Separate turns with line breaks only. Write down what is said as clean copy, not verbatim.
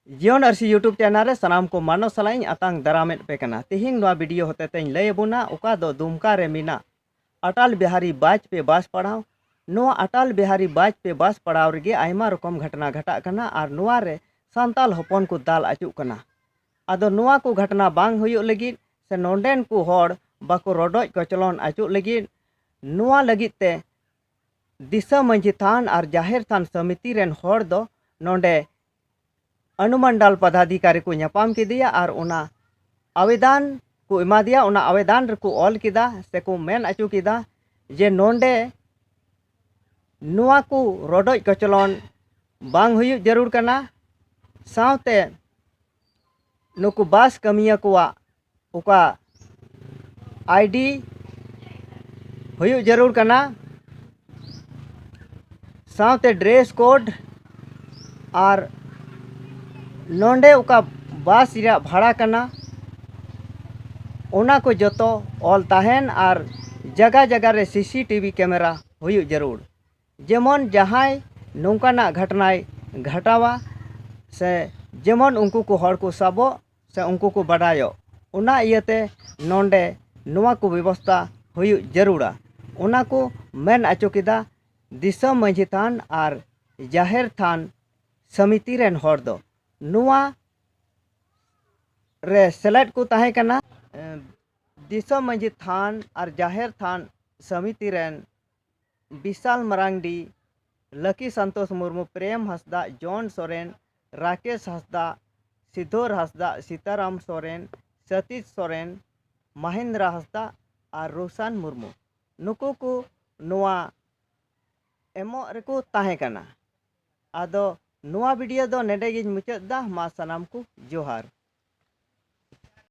जीवन RC YouTube channel रे सनाम को मानो सलाइन आतांग दारामेट पे कना तिहिंग नवा वीडियो होते तें लय बुना उका दो दुमका रे मिना अटल बिहारी वाजपेयी बस पड़ाव नवा अटल बिहारी वाजपेयी बस पड़ाव रे आयमा रकम घटना घटा कना आर नवा रे सांताल होपन को दाल आचुक कना आदो नवा को घटना बांग हुयुक लगी से नोंडेन को होड़ बाको रोडोज कचलन आचुक लगी नवा लगी ते दिशा मंझी थान और जाहिर थान समिति रेन होड़ दो नोंडे अनुमंडल पदाधिकारी को न्यापाम किदिया और उना आवेदन को एमा दिया उना आवेदन को ऑल किदा से को मेन अचु किदा जे नोंडे नुआ को रोडोज कचलन बांग हुयुक जरूर कना सावते नुकु बस कमिया कुआ उका आईडी हुयुक जरूर कना सावते ड्रेस कोड और नोंडे उका बस रा भाड़ा कना उना को जोतो ऑल ताहेन और जगह जगह रे सीसीटीवी कैमरा हुयुक जरूर जेमन जहाय नौकाना घटनाय घटावा से जेमन उनको को हर को साबो से उनको को बडायो उना इयते नोंडे नुआ को व्यवस्था हुयुक जरूरा उना को मेन आचो किदा दिसम मंझी थान और जाहिर थान समिति रेन हर दो नुआ रे सेलेक्ट को ताहे कना दिसम मंझी थान और जाहिर थान समिति रेन विशाल मरांडी लकी संतोष मुर्मू प्रेम हंसदा जॉन सोरेन राकेश हंसदा सिद्धोर हंसदा सीताराम सोरेन सतीश सोरेन महेंद्र हंसदा और रोशन मुर्मू नुकु को नुआ एमो रेको ताहे कना आदो नुआ वीडियो दो नेडे गिन मुचाद दा मा सनाम को जोहार।